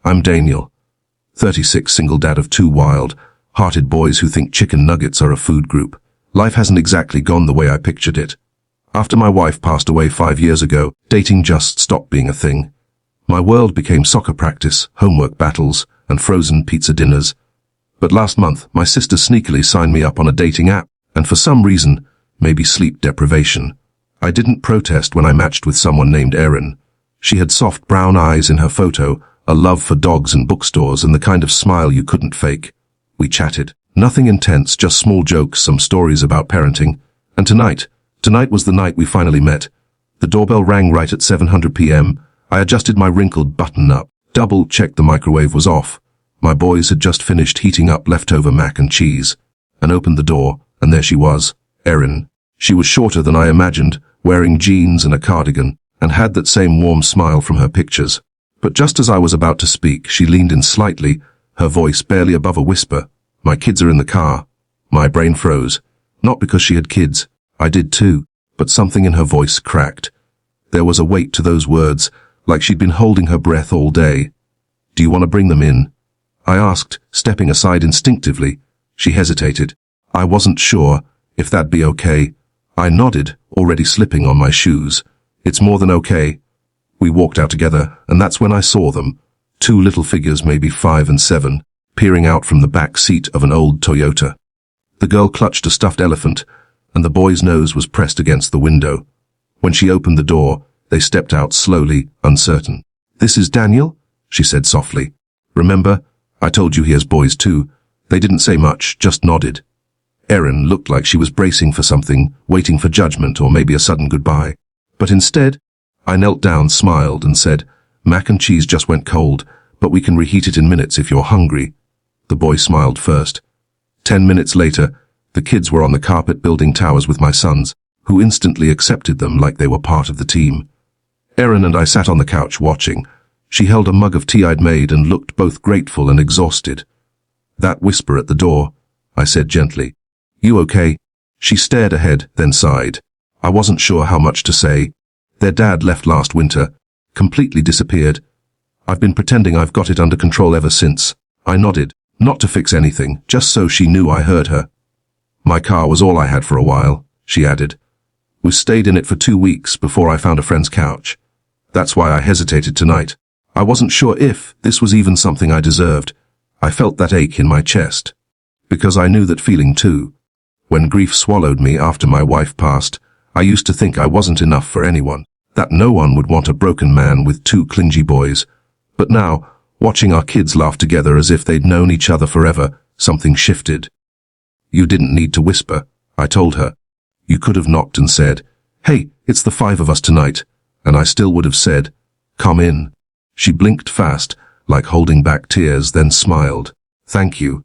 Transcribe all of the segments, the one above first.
I'm Daniel, 36, single dad of two wild-hearted boys who think chicken nuggets are a food group. Life hasn't exactly gone the way I pictured it. After my wife passed away 5 years ago, dating just stopped being a thing. My world became soccer practice, homework battles, and frozen pizza dinners. But last month, my sister sneakily signed me up on a dating app, and for some reason, maybe sleep deprivation, I didn't protest when I matched with someone named Erin. She had soft brown eyes in her photo, a love for dogs and bookstores, and the kind of smile you couldn't fake. We chatted. Nothing intense, just small jokes, some stories about parenting. And tonight was the night we finally met. The doorbell rang right at 7:00 p.m. I adjusted my wrinkled button up, double-checked the microwave was off. My boys had just finished heating up leftover mac and cheese, and opened the door, and there she was, Erin. She was shorter than I imagined, wearing jeans and a cardigan, and had that same warm smile from her pictures. But just as I was about to speak, she leaned in slightly, her voice barely above a whisper. "My kids are in the car." My brain froze. Not because she had kids. I did too. But something in her voice cracked. There was a weight to those words, like she'd been holding her breath all day. "Do you want to bring them in?" I asked, stepping aside instinctively. She hesitated. I wasn't sure if that'd be okay. I nodded, already slipping on my shoes. "It's more than okay." We walked out together, and that's when I saw them. Two little figures, maybe 5 and 7, peering out from the back seat of an old Toyota. The girl clutched a stuffed elephant, and the boy's nose was pressed against the window. When she opened the door, they stepped out slowly, uncertain. "This is Daniel?" she said softly. "Remember, I told you he has boys too." They didn't say much, just nodded. Erin looked like she was bracing for something, waiting for judgment or maybe a sudden goodbye. But instead, I knelt down, smiled, and said, "Mac and cheese just went cold, but we can reheat it in minutes if you're hungry." The boy smiled first. 10 minutes later, the kids were on the carpet building towers with my sons, who instantly accepted them like they were part of the team. Erin and I sat on the couch watching. She held a mug of tea I'd made and looked both grateful and exhausted. "That whisper at the door," I said gently. "You okay?" She stared ahead, then sighed. I wasn't sure how much to say. Their dad left last winter, completely disappeared. I've been pretending I've got it under control ever since. I nodded, not to fix anything, just so she knew I heard her. "My car was all I had for a while," she added. "We stayed in it for 2 weeks before I found a friend's couch. That's why I hesitated tonight. I wasn't sure if this was even something I deserved. I felt that ache in my chest. Because I knew that feeling too. When grief swallowed me after my wife passed, I used to think I wasn't enough for anyone, that no one would want a broken man with 2 clingy boys. But now, watching our kids laugh together as if they'd known each other forever, something shifted. "You didn't need to whisper," I told her. "You could have knocked and said, 'Hey, it's the 5 of us tonight,' and I still would have said, 'Come in.'" She blinked fast, like holding back tears, then smiled. "Thank you."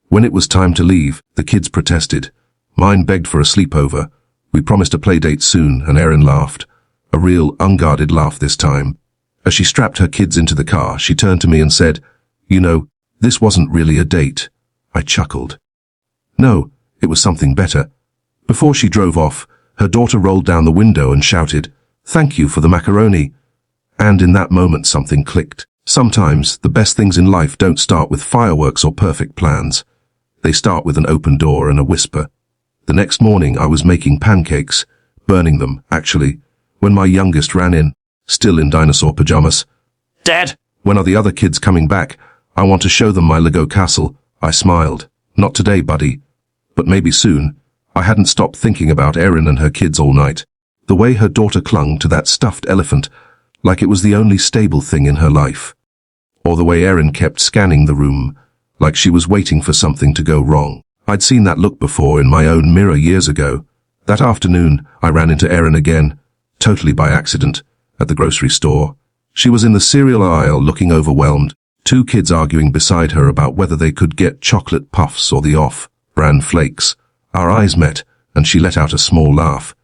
When it was time to leave, the kids protested. Mine begged for a sleepover. We promised a play date soon, and Erin laughed. A real, unguarded laugh this time. As she strapped her kids into the car, she turned to me and said, "You know, this wasn't really a date." I chuckled. No, it was something better. Before she drove off, her daughter rolled down the window and shouted, "Thank you for the macaroni." And in that moment something clicked. Sometimes, the best things in life don't start with fireworks or perfect plans. They start with an open door and a whisper. The next morning I was making pancakes, burning them, actually, when my youngest ran in, still in dinosaur pajamas. "Dad, when are the other kids coming back? I want to show them my Lego castle." I smiled. "Not today, buddy. But maybe soon." I hadn't stopped thinking about Erin and her kids all night. The way her daughter clung to that stuffed elephant, like it was the only stable thing in her life. Or the way Erin kept scanning the room, like she was waiting for something to go wrong. I'd seen that look before in my own mirror years ago. That afternoon, I ran into Erin again, totally by accident, at the grocery store. She was in the cereal aisle looking overwhelmed, 2 kids arguing beside her about whether they could get chocolate puffs or the off-brand flakes. Our eyes met, and she let out a small laugh.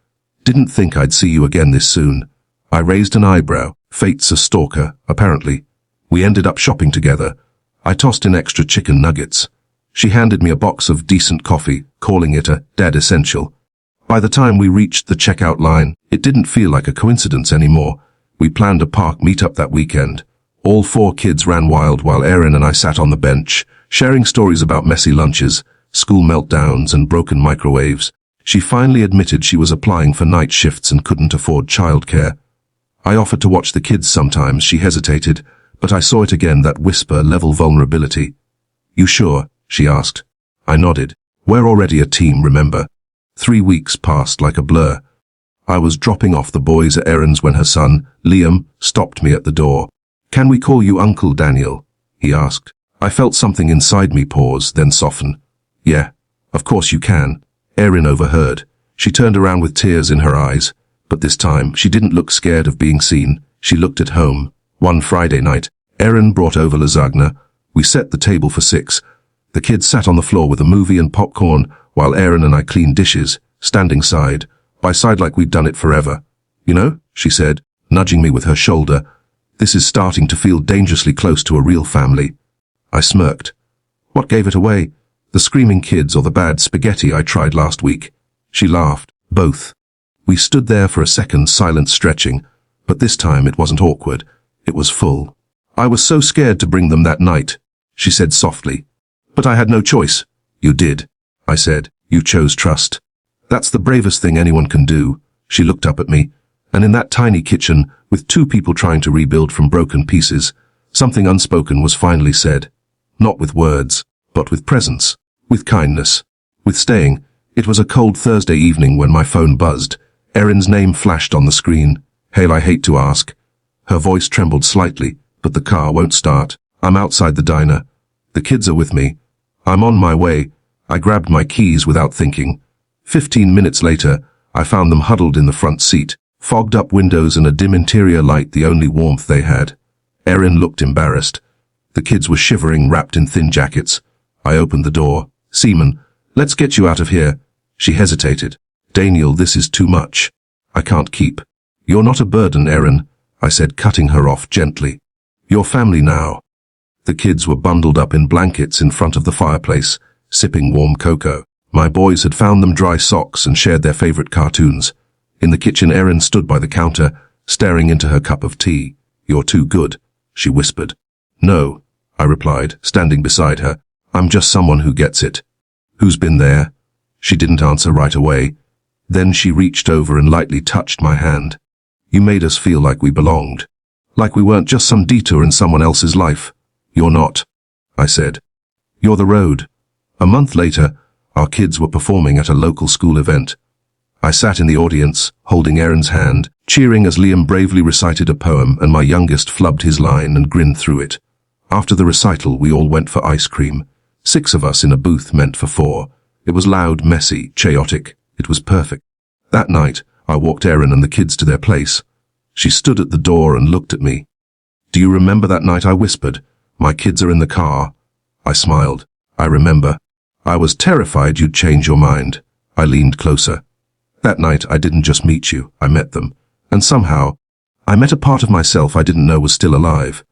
"Didn't think I'd see you again this soon." I raised an eyebrow. Fate's a stalker, apparently. We ended up shopping together. I tossed in extra chicken nuggets. She handed me a box of decent coffee, calling it a dad essential. By the time we reached the checkout line, it didn't feel like a coincidence anymore. We planned a park meetup that weekend. All 4 kids ran wild while Erin and I sat on the bench, sharing stories about messy lunches, school meltdowns, and broken microwaves. She finally admitted she was applying for night shifts and couldn't afford childcare. I offered to watch the kids sometimes. She hesitated, but I saw it again, that whisper-level vulnerability. "You sure?" she asked. I nodded. "We're already a team, remember?" 3 weeks passed like a blur. I was dropping off the boys at errands when her son, Liam, stopped me at the door. "Can we call you Uncle Daniel?" he asked. I felt something inside me pause, then soften. "Yeah, of course you can." Erin overheard. She turned around with tears in her eyes, but this time she didn't look scared of being seen. She looked at home. One Friday night, Erin brought over lasagna. We set the table for 6. The kids sat on the floor with a movie and popcorn, while Erin and I cleaned dishes, standing side by side like we'd done it forever. "You know," she said, nudging me with her shoulder, "this is starting to feel dangerously close to a real family." I smirked. What gave it away? The screaming kids or the bad spaghetti I tried last week? She laughed. Both. We stood there for a second, silent, stretching, but this time it wasn't awkward. It was full. "I was so scared to bring them that night," she said softly. "But I had no choice." "You did," I said. "You chose trust. That's the bravest thing anyone can do." She looked up at me, and in that tiny kitchen, with 2 people trying to rebuild from broken pieces, something unspoken was finally said. Not with words, but with presence, with kindness, with staying. It was a cold Thursday evening when my phone buzzed. Erin's name flashed on the screen. "Hale, I hate to ask." Her voice trembled slightly, "but the car won't start. I'm outside the diner. The kids are with me. I'm on my way." I grabbed my keys without thinking. 15 minutes later, I found them huddled in the front seat, fogged up windows and a dim interior light, the only warmth they had. Erin looked embarrassed. The kids were shivering, wrapped in thin jackets. I opened the door. "Seaman, let's get you out of here." She hesitated. "Daniel, this is too much. I can't keep." "You're not a burden, Erin," I said, cutting her off gently. "You're family now." The kids were bundled up in blankets in front of the fireplace, sipping warm cocoa. My boys had found them dry socks and shared their favorite cartoons. In the kitchen, Erin stood by the counter, staring into her cup of tea. "You're too good," she whispered. "No," I replied, standing beside her. "I'm just someone who gets it." "Who's been there?" She didn't answer right away. Then she reached over and lightly touched my hand. "You made us feel like we belonged. Like we weren't just some detour in someone else's life." "You're not," I said. "You're the road." A month later, our kids were performing at a local school event. I sat in the audience, holding Erin's hand, cheering as Liam bravely recited a poem, and my youngest flubbed his line and grinned through it. After the recital, we all went for ice cream. 6 of us in a booth meant for 4. It was loud, messy, chaotic. It was perfect. That night, I walked Erin and the kids to their place. She stood at the door and looked at me. "Do you remember that night?" I whispered. "My kids are in the car." I smiled. "I remember. I was terrified you'd change your mind." I leaned closer. "That night, I didn't just meet you, I met them. And somehow, I met a part of myself I didn't know was still alive."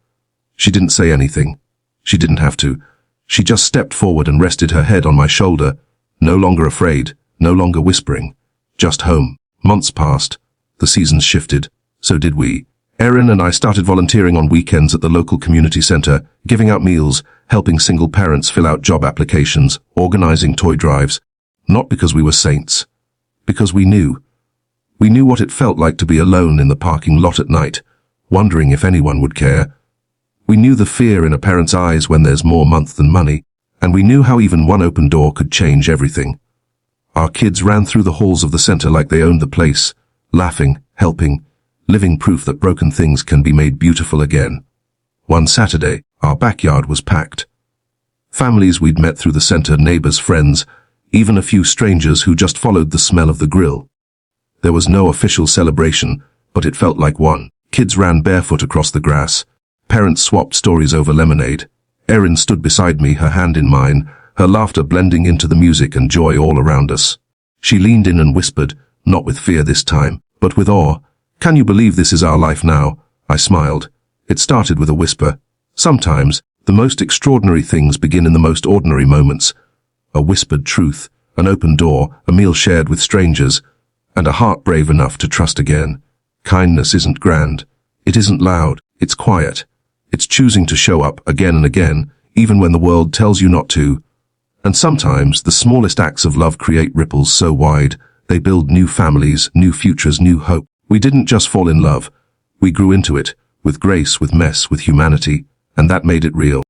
She didn't say anything. She didn't have to. She just stepped forward and rested her head on my shoulder, no longer afraid, no longer whispering. Just home. Months passed. The seasons shifted. So did we. Erin and I started volunteering on weekends at the local community center, giving out meals, helping single parents fill out job applications, organizing toy drives. Not because we were saints. Because we knew. We knew what it felt like to be alone in the parking lot at night, wondering if anyone would care. We knew the fear in a parent's eyes when there's more month than money, and we knew how even one open door could change everything. Our kids ran through the halls of the center like they owned the place, laughing, helping, living proof that broken things can be made beautiful again. One Saturday, our backyard was packed. Families we'd met through the center, neighbors, friends, even a few strangers who just followed the smell of the grill. There was no official celebration, but it felt like one. Kids ran barefoot across the grass. Parents swapped stories over lemonade. Erin stood beside me, her hand in mine, her laughter blending into the music and joy all around us. She leaned in and whispered, not with fear this time, but with awe, "Can you believe this is our life now?" I smiled. It started with a whisper. Sometimes, the most extraordinary things begin in the most ordinary moments. A whispered truth, an open door, a meal shared with strangers, and a heart brave enough to trust again. Kindness isn't grand. It isn't loud. It's quiet. It's choosing to show up again and again, even when the world tells you not to. And sometimes the smallest acts of love create ripples so wide, they build new families, new futures, new hope. We didn't just fall in love. We grew into it, with grace, with mess, with humanity, and that made it real.